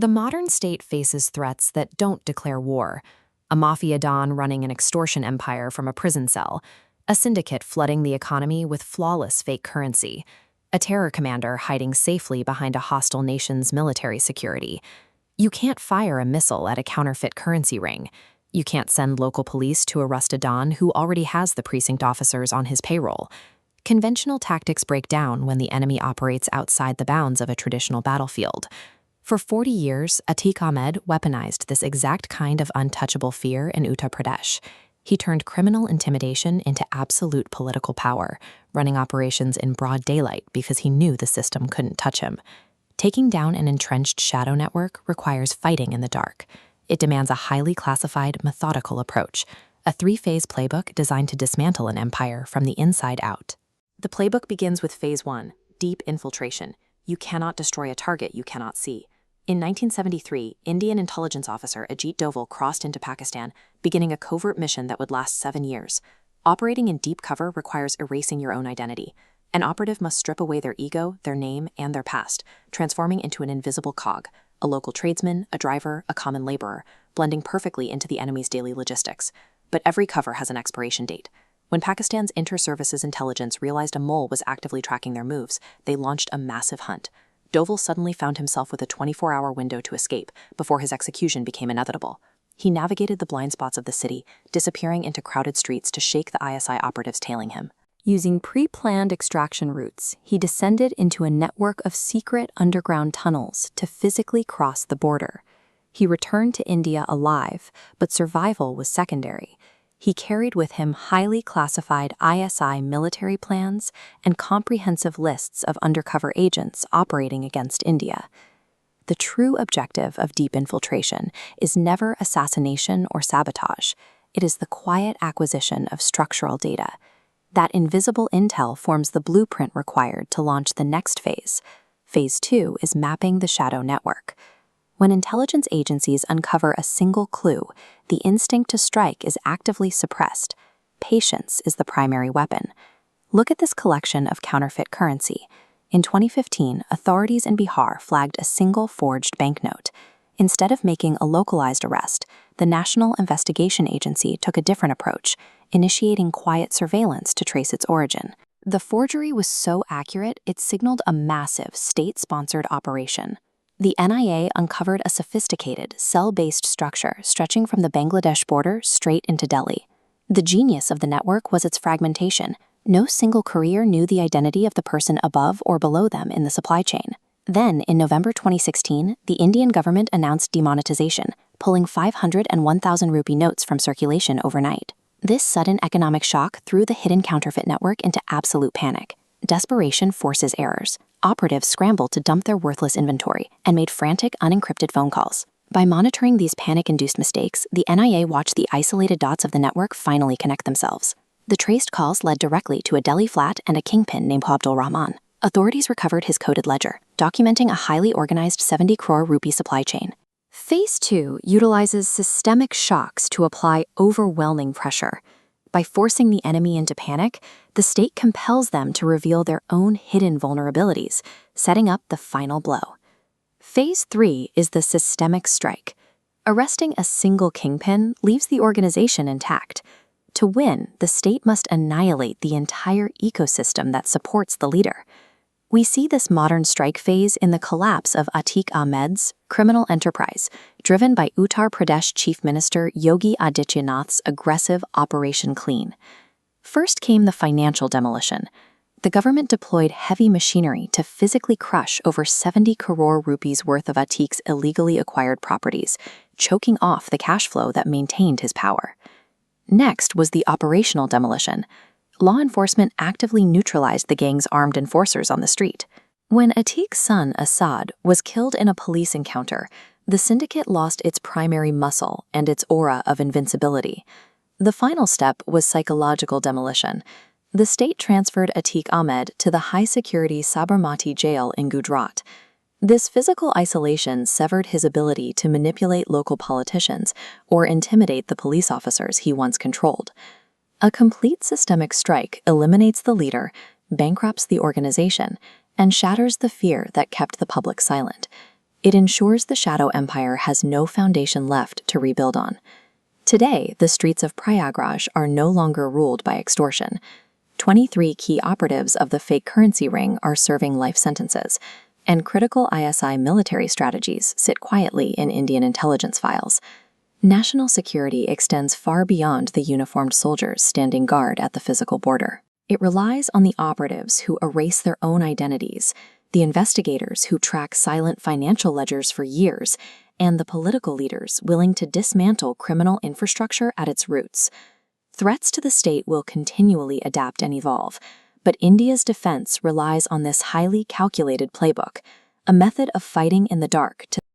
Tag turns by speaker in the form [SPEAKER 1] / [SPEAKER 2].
[SPEAKER 1] The modern state faces threats that don't declare war. A mafia don running an extortion empire from a prison cell, a syndicate flooding the economy with flawless fake currency, a terror commander hiding safely behind a hostile nation's military security. You can't fire a missile at a counterfeit currency ring. You can't send local police to arrest a don who already has the precinct officers on his payroll. Conventional tactics break down when the enemy operates outside the bounds of a traditional battlefield. For 40 years, Atiq Ahmed weaponized this exact kind of untouchable fear in Uttar Pradesh. He turned criminal intimidation into absolute political power, running operations in broad daylight because he knew the system couldn't touch him. Taking down an entrenched shadow network requires fighting in the dark. It demands a highly classified, methodical approach, a 3-phase playbook designed to dismantle an empire from the inside out. The playbook begins with Phase 1, deep infiltration. You cannot destroy a target you cannot see. In 1973, Indian intelligence officer Ajit Doval crossed into Pakistan, beginning a covert mission that would last 7 years. Operating in deep cover requires erasing your own identity. An operative must strip away their ego, their name, and their past, transforming into an invisible cog, a local tradesman, a driver, a common laborer, blending perfectly into the enemy's daily logistics. But every cover has an expiration date. When Pakistan's inter-services intelligence realized a mole was actively tracking their moves, they launched a massive hunt. Doval suddenly found himself with a 24-hour window to escape before his execution became inevitable. He navigated the blind spots of the city, disappearing into crowded streets to shake the ISI operatives tailing him. Using pre-planned extraction routes, he descended into a network of secret underground tunnels to physically cross the border. He returned to India alive, but survival was secondary. He carried with him highly classified ISI military plans and comprehensive lists of undercover agents operating against India. The true objective of deep infiltration is never assassination or sabotage. It is the quiet acquisition of structural data. That invisible intel forms the blueprint required to launch the next phase. Phase 2 is mapping the shadow network. When intelligence agencies uncover a single clue, the instinct to strike is actively suppressed. Patience is the primary weapon. Look at this collection of counterfeit currency. In 2015, authorities in Bihar flagged a single forged banknote. Instead of making a localized arrest, the National Investigation Agency took a different approach, initiating quiet surveillance to trace its origin. The forgery was so accurate, it signaled a massive state-sponsored operation. The NIA uncovered a sophisticated, cell-based structure stretching from the Bangladesh border straight into Delhi. The genius of the network was its fragmentation. No single courier knew the identity of the person above or below them in the supply chain. Then, in November 2016, the Indian government announced demonetization, pulling 500 and 1,000 rupee notes from circulation overnight. This sudden economic shock threw the hidden counterfeit network into absolute panic. Desperation forces errors. Operatives scrambled to dump their worthless inventory and made frantic, unencrypted phone calls. By monitoring these panic-induced mistakes, the NIA watched the isolated dots of the network finally connect themselves. The traced calls led directly to a Delhi flat and a kingpin named Abdul Rahman. Authorities recovered his coded ledger, documenting a highly organized 70 crore rupee supply chain. Phase 2 utilizes systemic shocks to apply overwhelming pressure. By forcing the enemy into panic, the state compels them to reveal their own hidden vulnerabilities, setting up the final blow. Phase 3 is the systemic strike. Arresting a single kingpin leaves the organization intact. To win, the state must annihilate the entire ecosystem that supports the leader. We see this modern strike phase in the collapse of Atiq Ahmed's criminal enterprise, driven by Uttar Pradesh Chief Minister Yogi Adityanath's aggressive Operation Clean. First came the financial demolition. The government deployed heavy machinery to physically crush over 70 crore rupees worth of Atiq's illegally acquired properties, choking off the cash flow that maintained his power. Next was the operational demolition. Law enforcement actively neutralized the gang's armed enforcers on the street. When Atiq's son, Assad, was killed in a police encounter, the syndicate lost its primary muscle and its aura of invincibility. The final step was psychological demolition. The state transferred Atiq Ahmed to the high-security Sabarmati jail in Gujarat. This physical isolation severed his ability to manipulate local politicians or intimidate the police officers he once controlled. A complete systemic strike eliminates the leader, bankrupts the organization, and shatters the fear that kept the public silent. It ensures the shadow empire has no foundation left to rebuild on. Today, the streets of Prayagraj are no longer ruled by extortion. 23 key operatives of the fake currency ring are serving life sentences, and critical ISI military strategies sit quietly in Indian intelligence files. National security extends far beyond the uniformed soldiers standing guard at the physical border. It relies on the operatives who erase their own identities, the investigators who track silent financial ledgers for years, and the political leaders willing to dismantle criminal infrastructure at its roots. Threats to the state will continually adapt and evolve, but India's defense relies on this highly calculated playbook, a method of fighting in the dark to